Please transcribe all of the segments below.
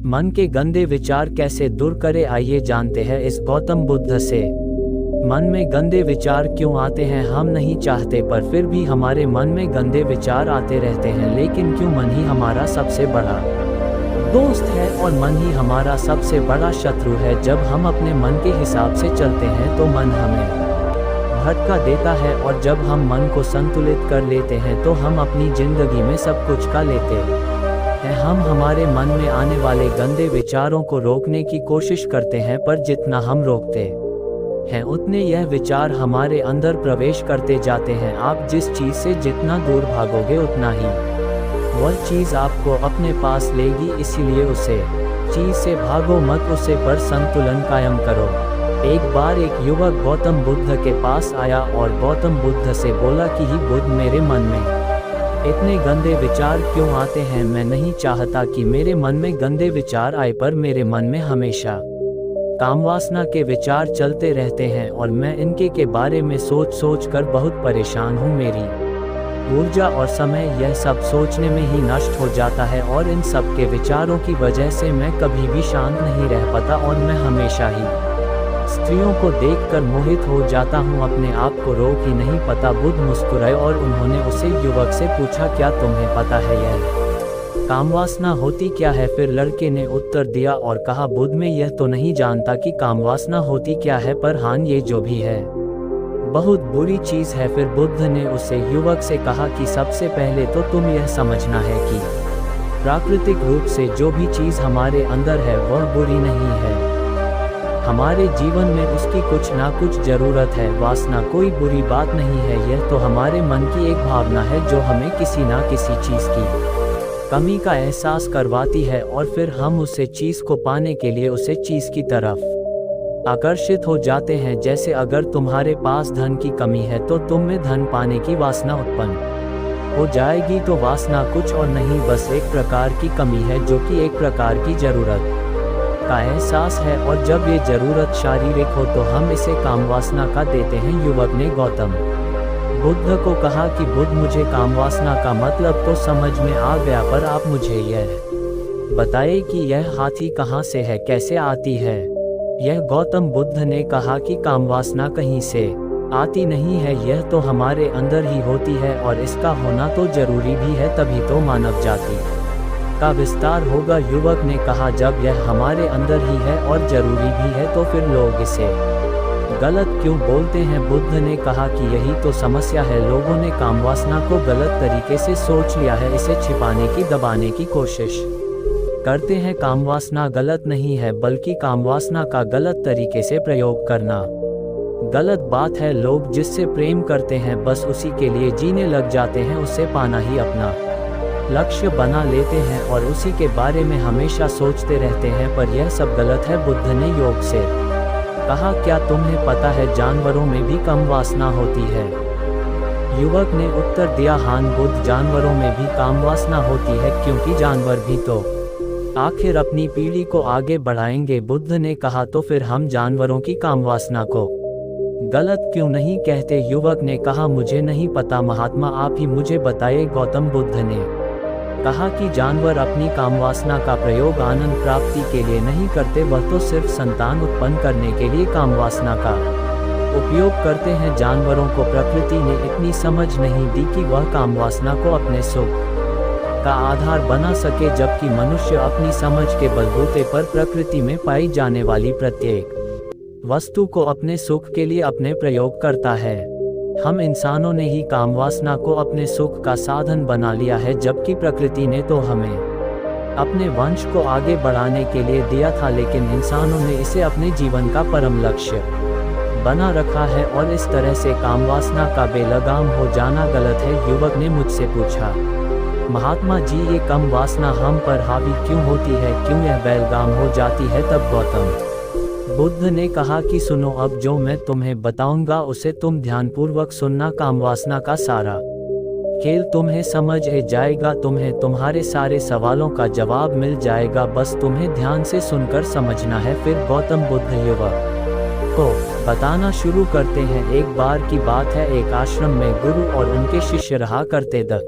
मन के गंदे विचार कैसे दूर करें, आइए जानते हैं इस गौतम बुद्ध से। मन में गंदे विचार क्यों आते हैं? हम नहीं चाहते पर फिर भी हमारे मन में गंदे विचार आते रहते हैं। लेकिन क्यों? मन ही हमारा सबसे बड़ा दोस्त है और मन ही हमारा सबसे बड़ा शत्रु है। जब हम अपने मन के हिसाब से चलते हैं तो मन हमें भटका देता है, और जब हम मन को संतुलित कर लेते हैं तो हम अपनी जिंदगी में सब कुछ का लेते हैं। हम हमारे मन में आने वाले गंदे विचारों को रोकने की कोशिश करते हैं, पर जितना हम रोकते हैं उतने यह विचार हमारे अंदर प्रवेश करते जाते हैं। आप जिस चीज़ से जितना दूर भागोगे उतना ही वह चीज़ आपको अपने पास लेगी। इसीलिए उसे चीज़ से भागो मत, उसे पर संतुलन कायम करो। एक बार एक युवक गौतम बुद्ध के पास आया और गौतम बुद्ध से बोला कि ही बुद्ध, मेरे मन में इतने गंदे विचार क्यों आते हैं? मैं नहीं चाहता कि मेरे मन में गंदे विचार आए, पर मेरे मन में हमेशा कामवासना के विचार चलते रहते हैं और मैं इनके के बारे में सोच कर बहुत परेशान हूँ। मेरी ऊर्जा और समय यह सब सोचने में ही नष्ट हो जाता है, और इन सब के विचारों की वजह से मैं कभी भी शांत नहीं रह पाता और मैं हमेशा ही स्त्रियों को देखकर मोहित हो जाता हूँ। अपने आप को रोक ही नहीं पाता। बुद्ध मुस्कुराए और उन्होंने उसे युवक से पूछा, क्या तुम्हें पता है यह कामवासना होती क्या है? फिर लड़के ने उत्तर दिया और कहा, बुद्ध, मैं यह तो नहीं जानता कि कामवासना होती क्या है, पर हाँ, ये जो भी है बहुत बुरी चीज़ है। फिर बुद्ध ने उसे युवक से कहा कि सबसे पहले तो तुम यह समझना है कि प्राकृतिक रूप से जो भी चीज़ हमारे अंदर है वह बुरी नहीं है। हमारे जीवन में उसकी कुछ ना कुछ ज़रूरत है। वासना कोई बुरी बात नहीं है, यह तो हमारे मन की एक भावना है जो हमें किसी ना किसी चीज़ की कमी का एहसास करवाती है, और फिर हम उसे चीज़ को पाने के लिए उसे चीज़ की तरफ आकर्षित हो जाते हैं। जैसे अगर तुम्हारे पास धन की कमी है तो तुम में धन पाने की वासना उत्पन्न हो जाएगी। तो वासना कुछ और नहीं, बस एक प्रकार की कमी है जो कि एक प्रकार की ज़रूरत का एहसास है, और जब ये ज़रूरत शारीरिक हो तो हम इसे कामवासना का देते हैं। युवक ने गौतम बुद्ध को कहा कि बुद्ध, मुझे कामवासना का मतलब तो समझ में आ गया, पर आप मुझे यह बताइए कि यह हाथी कहाँ से है, कैसे आती है? यह गौतम बुद्ध ने कहा कि कामवासना कहीं से आती नहीं है, यह तो हमारे अंदर ही होती है, और इसका होना तो जरूरी भी है, तभी तो मानव जाति का विस्तार होगा। युवक ने कहा, जब यह हमारे अंदर ही है और जरूरी भी है तो फिर लोग इसे गलत क्यों बोलते हैं? बुद्ध ने कहा कि यही तो समस्या है, लोगों ने कामवासना को गलत तरीके से सोच लिया है, इसे छिपाने की, दबाने की कोशिश करते हैं। कामवासना गलत नहीं है, बल्कि कामवासना का गलत तरीके से प्रयोग करना गलत बात है। लोग जिससे प्रेम करते हैं बस उसी के लिए जीने लग जाते हैं, उसे पाना ही अपना लक्ष्य बना लेते हैं और उसी के बारे में हमेशा सोचते रहते हैं, पर यह सब गलत है। बुद्ध ने योग से कहा, क्या तुम्हें पता है जानवरों में भी कम वासना होती है? युवक ने उत्तर दिया, हाँ बुद्ध, जानवरों में भी काम वासना होती है, क्योंकि जानवर भी तो आखिर अपनी पीढ़ी को आगे बढ़ाएंगे। बुद्ध ने कहा, तो फिर हम जानवरों की काम वासना को गलत क्यों नहीं कहते? युवक ने कहा, मुझे नहीं पता महात्मा, आप ही मुझे बताइए। गौतम बुद्ध ने कहा कि जानवर अपनी कामवासना का प्रयोग आनंद प्राप्ति के लिए नहीं करते, वह तो सिर्फ संतान उत्पन्न करने के लिए कामवासना का उपयोग करते हैं। जानवरों को प्रकृति ने इतनी समझ नहीं दी कि वह कामवासना को अपने सुख का आधार बना सके, जबकि मनुष्य अपनी समझ के बलबूते पर प्रकृति में पाई जाने वाली प्रत्येक वस्तु को अपने सुख के लिए अपने प्रयोग करता है। हम इंसानों ने ही कामवासना को अपने सुख का साधन बना लिया है, जबकि प्रकृति ने तो हमें अपने वंश को आगे बढ़ाने के लिए दिया था, लेकिन इंसानों ने इसे अपने जीवन का परम लक्ष्य बना रखा है, और इस तरह से कामवासना का बेलगाम हो जाना गलत है। युवक ने मुझसे पूछा, महात्मा जी, ये कम वासना हम पर हावी क्यों होती है, क्यों यह बेलगाम हो जाती है? तब गौतम बुद्ध ने कहा कि सुनो, अब जो मैं तुम्हें बताऊंगा उसे तुम ध्यानपूर्वक सुनना। कामवासना का सारा खेल तुम्हें समझ जाएगा, तुम्हें तुम्हारे सारे सवालों का जवाब मिल जाएगा, बस तुम्हें ध्यान से सुनकर समझना है। फिर गौतम बुद्ध युवक को बताना शुरू करते हैं। एक बार की बात है, एक आश्रम में गुरु और उनके शिष्य रहा करते थे।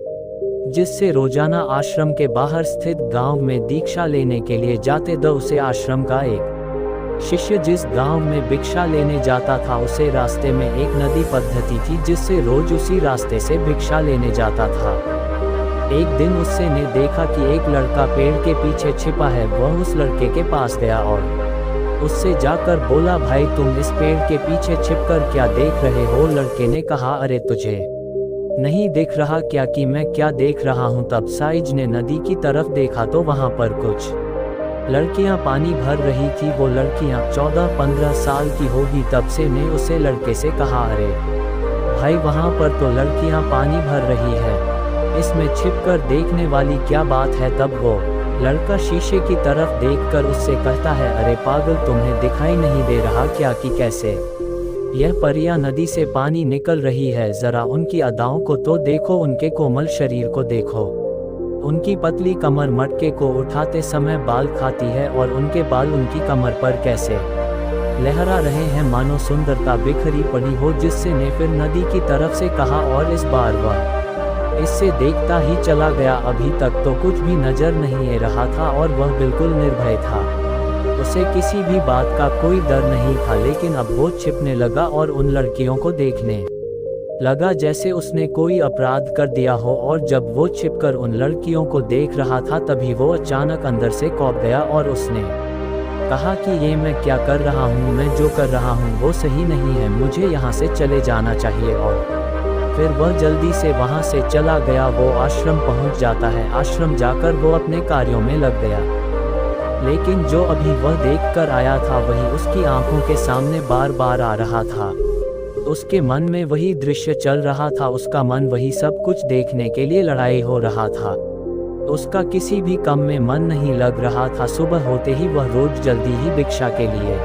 जिससे रोजाना आश्रम के बाहर स्थित गांव में दीक्षा लेने के लिए जाते द उसे आश्रम का एक शिष्य जिस गांव में भिक्षा लेने जाता था उसे रास्ते में एक नदी पद्धति थी जिससे रोज उसी रास्ते से भिक्षा लेने जाता था। एक दिन उससे ने देखा कि एक लड़का पेड़ के पीछे छिपा है। वह उस लड़के के पास गया और उससे जाकर बोला, भाई तुम इस पेड़ के पीछे छिपकर क्या देख रहे हो? लड़के ने कहा, अरे तुझे नहीं दिख रहा क्या कि मैं क्या देख रहा हूँ? तब साइज ने नदी की तरफ देखा तो वहाँ पर कुछ लड़कियां पानी भर रही थी। वो लड़कियां 14-15 साल की होगी। तब से ने उसे लड़के से कहा, अरे भाई वहाँ पर तो लड़कियां पानी भर रही है, इसमें छिपकर देखने वाली क्या बात है? तब वो लड़का शीशे की तरफ देखकर उससे कहता है, अरे पागल तुम्हें दिखाई नहीं दे रहा क्या कि कैसे यह परियां नदी से पानी निकल रही है? जरा उनकी अदाओं को तो देखो, उनके कोमल शरीर को देखो, उनकी पतली कमर मटके को उठाते समय बाल खाती है और उनके बाल उनकी कमर पर कैसे लहरा रहे हैं मानो सुंदरता बिखरी पड़ी हो। जिससे ने फिर नदी की तरफ से कहा और इस बार वह इससे देखता ही चला गया। अभी तक तो कुछ भी नजर नहीं आ रहा था और वह बिल्कुल निर्भय था। उसे किसी भी बात का कोई डर नहीं था, लेकिन अब वो छिपने लगा और उन लड़कियों को देखने लगा जैसे उसने कोई अपराध कर दिया हो। और जब वो छिपकर उन लड़कियों को देख रहा था तभी वो अचानक अंदर से कौंप गया और उसने कहा कि ये मैं क्या कर रहा हूँ? मैं जो कर रहा हूँ वो सही नहीं है, मुझे यहाँ से चले जाना चाहिए। और फिर वह जल्दी से वहाँ से चला गया। वो आश्रम पहुँच जाता है। आश्रम जाकर वो अपने कार्यों में लग गया, लेकिन जो अभी वह देख कर आया था वही उसकी आंखों के सामने बार बार आ रहा था। उसके मन में वही दृश्य चल रहा था। उसका मन वही सब कुछ देखने के लिए लड़ाई हो रहा था। उसका किसी भी काम में मन नहीं लग रहा था। सुबह होते ही वह रोज जल्दी ही भिक्षा के लिए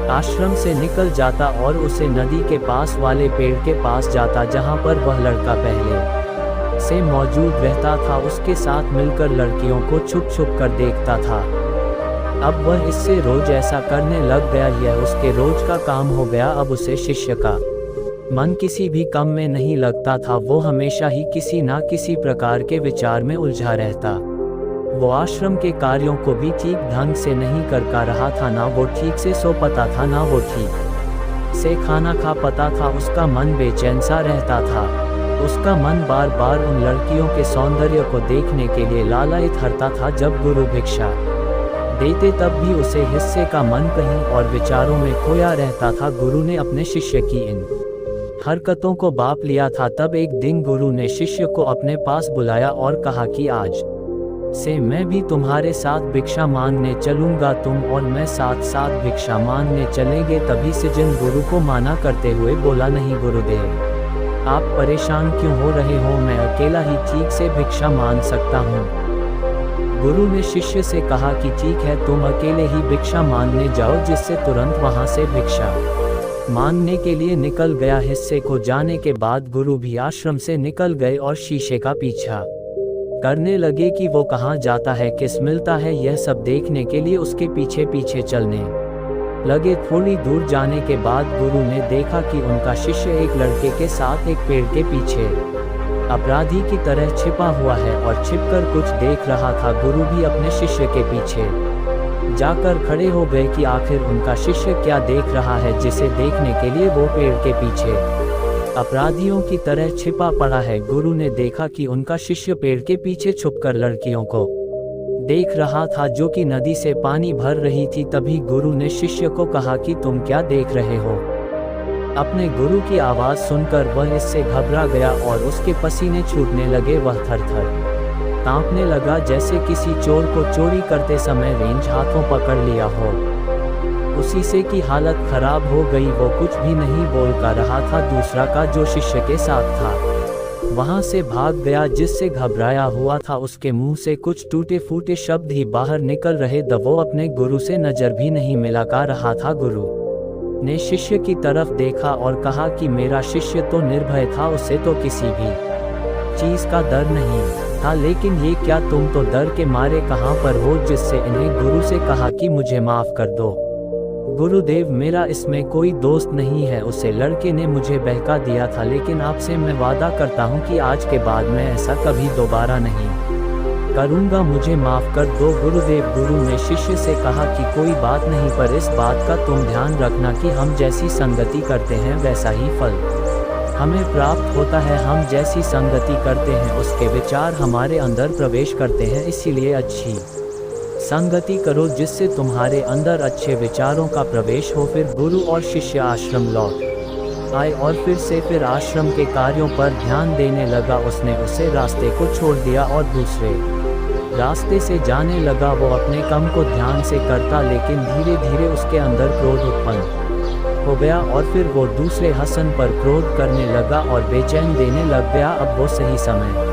आश्रम से निकल जाता और उसे नदी के पास वाले पेड़ के पास जाता जहां पर वह लड़का पहले से मौजूद रहता था। उसके साथ मिलकर लड़कियों को छुप छुप कर देखता था। अब वह इससे रोज ऐसा करने लग गया। यह उसके रोज का काम हो गया। अब उसे शिष्य का मन किसी भी काम में नहीं लगता था। वो हमेशा ही किसी ना किसी प्रकार के विचार में उलझा रहता। वो आश्रम के कार्यों को भी ठीक ढंग से नहीं कर पा रहा था। ना वो ठीक से सो पाता था, ना वो ठीक से खाना खा पाता था। उसका मन बेचैन सा रहता था। उसका मन बार बार उन लड़कियों के सौंदर्य को देखने के लिए लालायित रहता था। जब गुरु भिक्षा देते तब भी उसे हिस्से का मन कहीं और विचारों में खोया रहता था। गुरु ने अपने शिष्य की इन हरकतों को बाप लिया था। तब एक दिन गुरु ने शिष्य को अपने पास बुलाया और कहा कि आज से मैं भी तुम्हारे साथ भिक्षा मांगने चलूंगा। तुम और मैं साथ साथ भिक्षा मांगने चलेंगे। तभी सज्जन गुरु को माना करते हुए बोला, नहीं गुरुदेव, आप परेशान क्यों हो रहे हो? मैं अकेला ही ठीक से भिक्षा मांग सकता हूँ। गुरु ने शिष्य से कहा कि ठीक है, तुम अकेले ही भिक्षा मांगने जाओ। जिससे तुरंत वहां से भिक्षा मांगने के लिए निकल गया। हिस्से को जाने के बाद गुरु भी आश्रम से निकल गए और शीशे का पीछा करने लगे कि वो कहाँ जाता है, किस मिलता है। यह सब देखने के लिए उसके पीछे पीछे चलने लगे। थोड़ी दूर जाने के बाद गुरु ने देखा कि उनका शिष्य एक लड़के के साथ एक पेड़ के पीछे अपराधी की तरह छिपा हुआ है और छिपकर कुछ देख रहा था। गुरु भी अपने शिष्य के पीछे जाकर खड़े हो गए कि आखिर उनका शिष्य क्या देख रहा है जिसे देखने के लिए वो पेड़ के पीछे अपराधियों की तरह छिपा पड़ा है। गुरु ने देखा कि उनका शिष्य पेड़ के पीछे छुपकर लड़कियों को देख रहा था जो कि नदी से पानी भर रही थी। तभी गुरु ने शिष्य को कहा कि तुम क्या देख रहे हो? अपने गुरु की आवाज़ सुनकर वह इससे घबरा गया और उसके पसीने छूटने लगे। वह थर-थर कांपने लगा जैसे किसी चोर को चोरी करते समय रेंज हाथों पकड़ लिया हो। उसी से की हालत खराब हो गई। वो कुछ भी नहीं बोल पा रहा था। दूसरा का जो शिष्य के साथ था वहां से भाग गया। जिससे घबराया हुआ था उसके मुंह से कुछ टूटे फूटे शब्द ही बाहर निकल रहे। वो अपने गुरु से नजर भी नहीं मिला कर रहा था। गुरु ने शिष्य की तरफ देखा और कहा कि मेरा शिष्य तो निर्भय था, उसे तो किसी भी चीज का डर नहीं था, लेकिन ये क्या तुम तो डर के मारे कहाँ पर हो? जिससे इन्हें गुरु से कहा कि मुझे माफ कर दो। गुरुदेव, मेरा इसमें कोई दोस्त नहीं है, उसे लड़के ने मुझे बहका दिया था, लेकिन आपसे मैं वादा करता हूँ कि आज के बाद मैं ऐसा कभी दोबारा नहीं करूँगा, मुझे माफ़ कर दो गुरुदेव। गुरु ने शिष्य से कहा कि कोई बात नहीं, पर इस बात का तुम ध्यान रखना कि हम जैसी संगति करते हैं वैसा ही फल हमें प्राप्त होता है। हम जैसी संगति करते हैं उसके विचार हमारे अंदर प्रवेश करते हैं, इसीलिए अच्छी संगति करो जिससे तुम्हारे अंदर अच्छे विचारों का प्रवेश हो। फिर गुरु और शिष्य आश्रम लौट आए और फिर आश्रम के कार्यों पर ध्यान देने लगा। उसने उसे रास्ते को छोड़ दिया और दूसरे रास्ते से जाने लगा। वो अपने काम को ध्यान से करता, लेकिन धीरे धीरे उसके अंदर क्रोध उत्पन्न हो गया और फिर वो दूसरे हसन पर क्रोध करने लगा और बेचैन देने लग गया। अब वो सही समय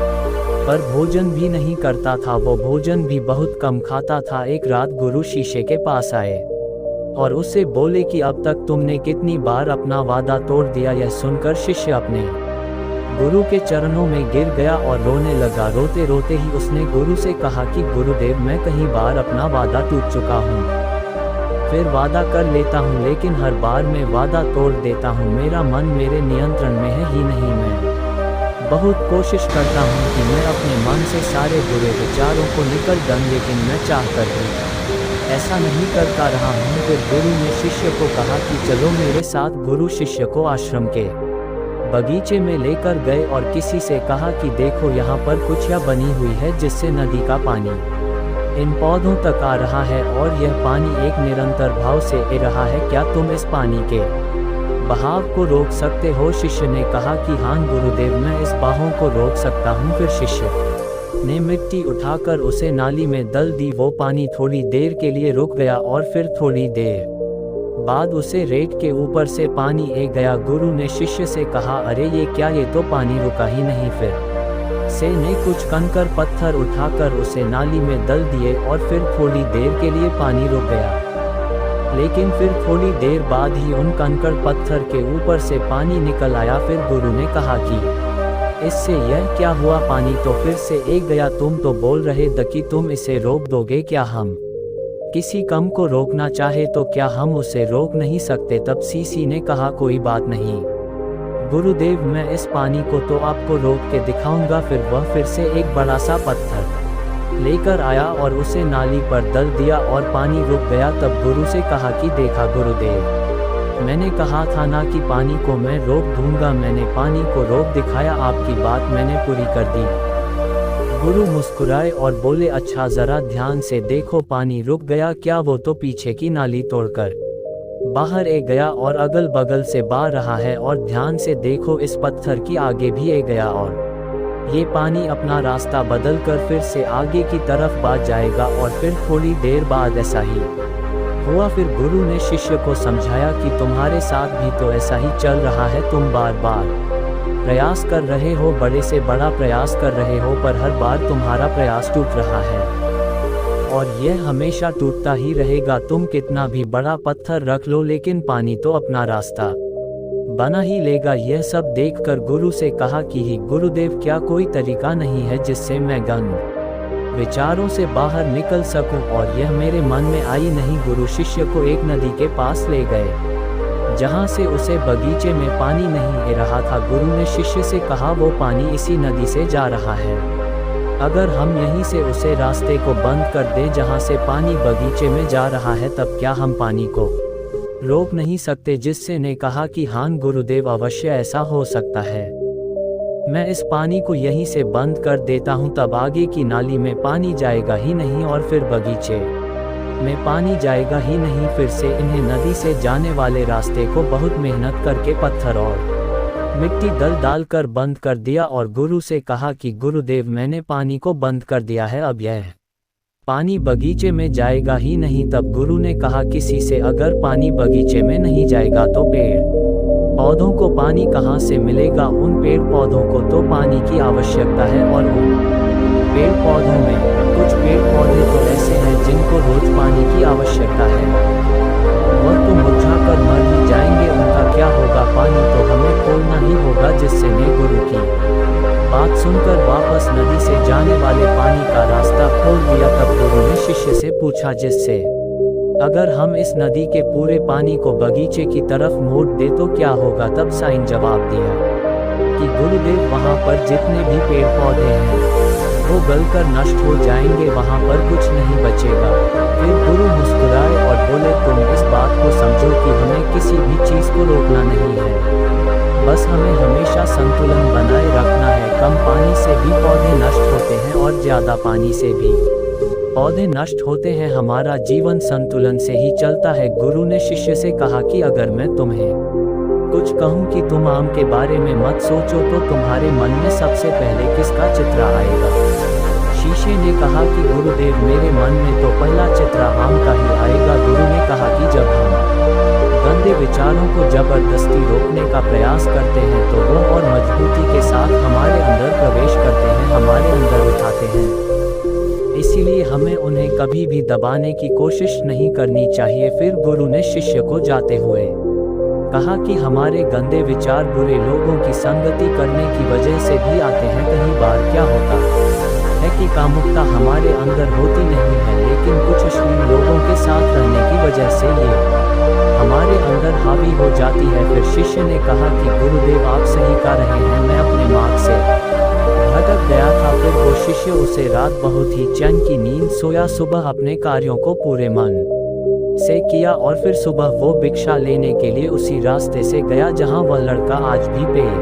पर भोजन भी नहीं करता था, वो भोजन भी बहुत कम खाता था। एक रात गुरु शिष्य के पास आए और उससे बोले कि अब तक तुमने कितनी बार अपना वादा तोड़ दिया। यह सुनकर शिष्य अपने गुरु के चरणों में गिर गया और रोने लगा। रोते रोते ही उसने गुरु से कहा कि गुरुदेव, मैं कई बार अपना वादा टूट चुका हूँ, फिर वादा कर लेता हूँ, लेकिन हर बार मैं वादा तोड़ देता हूँ। मेरा मन मेरे नियंत्रण में है ही नहीं। मैं बहुत कोशिश करता हूँ कि मैं अपने मन से सारे बुरे विचारों को निकल दूँ, लेकिन मैं चाहकर भी ऐसा नहीं करता रहा हूँ। फिर गुरु ने शिष्य को कहा कि चलो मेरे साथ। गुरु शिष्य को आश्रम के बगीचे में लेकर गए और किसी से कहा कि देखो, यहाँ पर कुछिया बनी हुई है जिससे नदी का पानी इन पौधों तक आ रहा है और यह पानी एक निरंतर भाव से आ रहा है। क्या तुम इस पानी के बहाव को रोक सकते हो? शिष्य ने कहा कि हाँ गुरुदेव, मैं इस बहाव को रोक सकता हूँ। फिर शिष्य ने मिट्टी उठाकर उसे नाली में डाल दी। वो पानी थोड़ी देर के लिए रुक गया और फिर थोड़ी देर बाद उसे रेत के ऊपर से पानी आ गया। गुरु ने शिष्य से कहा, अरे ये क्या, ये तो पानी रुका ही नहीं। फिर से ने कुछ कंकड़ पत्थर उठाकर उसे नाली में डाल दिए और फिर थोड़ी देर के लिए पानी रुक गया, लेकिन फिर थोड़ी देर बाद ही उन कंकड़ पत्थर के ऊपर से पानी निकल आया। फिर गुरु ने कहा कि इससे यह क्या हुआ, पानी तो फिर से आ गया। तुम तो बोल रहे थे कि तुम इसे रोक दोगे, क्या हम किसी काम को रोकना चाहे तो क्या हम उसे रोक नहीं सकते? तब सीसी ने कहा, कोई बात नहीं गुरुदेव, मैं इस पानी को तो आपको रोक के दिखाऊंगा। फिर वह फिर से एक बड़ा सा पत्थर लेकर आया और उसे नाली पर डाल दिया और पानी रुक गया। तब गुरु से कहा कि देखा गुरुदेव, मैंने कहा था ना कि पानी को मैं रोक दूंगा, मैंने पानी को रोक दिखाया, आपकी बात मैंने पूरी कर दी। गुरु मुस्कुराए और बोले, अच्छा जरा ध्यान से देखो, पानी रुक गया क्या? वो तो पीछे की नाली तोड़कर बाहर आ गया और अगल बगल से बह रहा है, और ध्यान से देखो इस पत्थर की आगे भी आ गया और ये पानी अपना रास्ता बदलकर फिर से आगे की तरफ बह जाएगा। और फिर थोड़ी देर बाद ऐसा ही हुआ। फिर गुरु ने शिष्य को समझाया कि तुम्हारे साथ भी तो ऐसा ही चल रहा है, तुम बार बार प्रयास कर रहे हो, बड़े से बड़ा प्रयास कर रहे हो, पर हर बार तुम्हारा प्रयास टूट रहा है और यह हमेशा टूटता ही रहेगा। तुम कितना भी बड़ा पत्थर रख लो, लेकिन पानी तो अपना रास्ता बना ही लेगा। यह सब देखकर गुरु से कहा कि ही गुरुदेव, क्या कोई तरीका नहीं है जिससे मैं गंद विचारों से बाहर निकल सकूं? और यह मेरे मन में आई नहीं। गुरु शिष्य को एक नदी के पास ले गए जहां से उसे बगीचे में पानी नहीं आ रहा था। गुरु ने शिष्य से कहा, वो पानी इसी नदी से जा रहा है, अगर हम यहीं से उसे रास्ते को बंद कर दें जहां से पानी बगीचे में जा रहा है, तब क्या हम पानी को रोक नहीं सकते? जिससे ने कहा कि हाँ गुरुदेव, अवश्य ऐसा हो सकता है, मैं इस पानी को यहीं से बंद कर देता हूँ, तब आगे की नाली में पानी जाएगा ही नहीं और फिर बगीचे में पानी जाएगा ही नहीं। फिर से इन्हें नदी से जाने वाले रास्ते को बहुत मेहनत करके पत्थर और मिट्टी डाल कर बंद कर दिया और गुरु से कहा कि गुरुदेव, मैंने पानी को बंद कर दिया है, अब यह पानी बगीचे में जाएगा ही नहीं। तब गुरु ने कहा, किसी से अगर पानी बगीचे में नहीं जाएगा तो पेड़ पौधों को पानी कहाँ से मिलेगा? उन पेड़ पौधों को तो पानी की आवश्यकता है, और उन पेड़ पौधों में कुछ पेड़ पौधे तो ऐसे हैं जिनको रोज पानी की आवश्यकता है, वह तो मुरझाकर मर ही जाएंगे, उनका क्या होगा? पानी तो हमें खोलना ही होगा। जिससे ने गुरु की बात सुनकर वापस नदी से जाने वाले पानी का रास्ता खोल दिया। तब गुरु ने शिष्य से पूछा, जिससे अगर हम इस नदी के पूरे पानी को बगीचे की तरफ मोड़ दे तो क्या होगा? तब साईं जवाब दिया कि गुरुदेव, वहाँ पर जितने भी पेड़ पौधे हैं वो गलकर नष्ट हो जाएंगे, वहाँ पर कुछ नहीं बचेगा। फिर गुरु मुस्कुराए और बोले, तुम इस बात को समझो कि हमें किसी भी चीज़ को रोकना नहीं है, बस हमें हमेशा संतुलन बनाए रखना है। कम पानी से भी पौधे नष्ट होते हैं और ज़्यादा पानी से भी पौधे नष्ट होते हैं। हमारा जीवन संतुलन से ही चलता है। गुरु ने शिष्य से कहा कि अगर मैं तुम्हें कुछ कहूँ कि तुम आम के बारे में मत सोचो तो तुम्हारे मन में सबसे पहले किसका चित्र आएगा? शिष्य ने कहा कि गुरुदेव, मेरे मन में तो पहला चित्र आम का ही आएगा। गुरु ने कहा कि जब हम गंदे विचारों को जबरदस्ती रोकने का प्रयास करते हैं तो वो और मजबूती के साथ हमारे अंदर प्रवेश करते हैं, हमारे अंदर उठाते हैं। इसीलिए हमें उन्हें कभी भी दबाने की कोशिश नहीं करनी चाहिए। फिर गुरु ने शिष्य को जाते हुए कहा कि हमारे गंदे विचार बुरे लोगों की संगति करने की वजह से भी आते हैं। कई बार क्या होता है कि कामुकता हमारे अंदर होती नहीं है, लेकिन कुछ अश्लील लोगों के साथ रहने की वजह से ये हमारे अंदर हावी हो जाती है। फिर शिष्य ने कहा कि गुरुदेव, आप सही कह रहे हैं, मैं अपने मार्ग से भटक गया था। फिर वो शिष्य उसे रात बहुत ही चैन की नींद सोया। सुबह अपने कार्यों को पूरे मन से किया और फिर सुबह वो भिक्षा लेने के लिए उसी रास्ते से गया जहां वह लड़का आज भी पेड़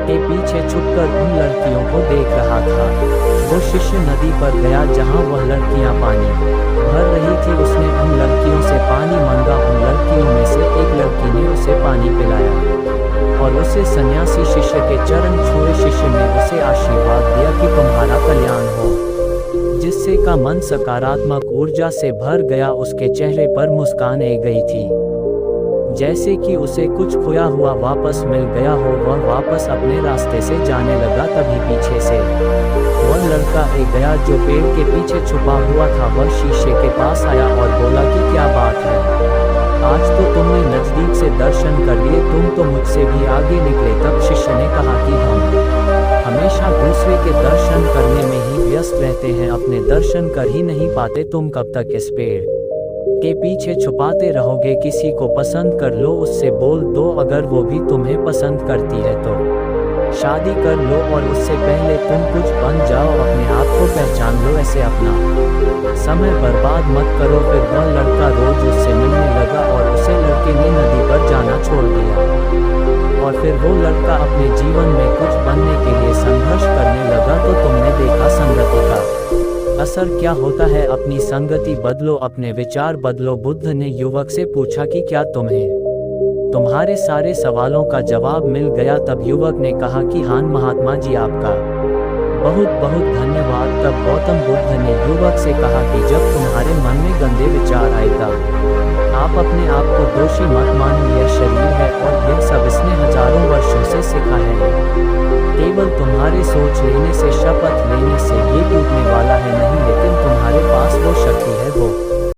के पीछे छुपकर उन लड़कियों को देख रहा था। वो शिष्य नदी पर गया जहां वह लड़कियां पानी भर रही थी। उसने उन लड़कियों से पानी मांगा। उन लड़कियों में से एक लड़की ने उसे पानी पिलाया और उसे सन्यासी शिष्य के चरण छुए। शिष्य ने उसे आशीर्वाद दिया कि तुम्हारा कल्याण हो, जिससे का मन सकारात्मक ऊर्जा से भर गया। उसके चेहरे पर मुस्कान आ गई थी, जैसे कि उसे कुछ खोया हुआ वापस मिल गया हो। वह वापस अपने रास्ते से जाने लगा। तभी पीछे से वह लड़का आ गया जो पेड़ के पीछे छुपा हुआ था। वह शीशे के पास आया और बोला कि क्या बात है, आज तो तुमने नज़दीक से दर्शन कर लिए, तुम तो मुझसे भी आगे निकले। तब शिष्य ने कहा कि हम हमेशा दूसरे के दर्शन करने में ही व्यस्त रहते हैं, अपने दर्शन कर ही नहीं पाते। तुम कब तक इस पेड़ के पीछे छुपाते रहोगे? किसी को पसंद कर लो, उससे बोल दो। अगर वो भी तुम्हें पसंद करती है तो शादी कर लो और उससे पहले तुम कुछ बन जाओ, अपने आप को पहचान लो। ऐसे अपना समय बर्बाद मत करो। फिर वह लड़का रोज उससे मिलने लगा और उसे लड़के ने नदी पर जाना छोड़ दिया और फिर वो लड़का अपने जीवन में कुछ बनने के लिए संघर्ष करने लगा। तो तुमने देखा संगति का असर क्या होता है। अपनी संगति बदलो, अपने विचार बदलो। बुद्ध ने युवक से पूछा कि क्या तुम्हें तुम्हारे सारे सवालों का जवाब मिल गया? तब युवक ने कहा कि हाँ महात्मा जी, आपका बहुत बहुत धन्यवाद। तब गौतम बुद्ध ने युवक से कहा कि जब तुम्हारे मन में गंदे विचार आए तब आप अपने आप को दोषी मत मानो। यह शरीर है और यह सब इसने हजारों वर्षों से सीखा है। केवल तुम्हारे सोच लेने से, शपथ लेने से ये टूटने वाला है नहीं, लेकिन तुम्हारे पास वो शक्ति है, वो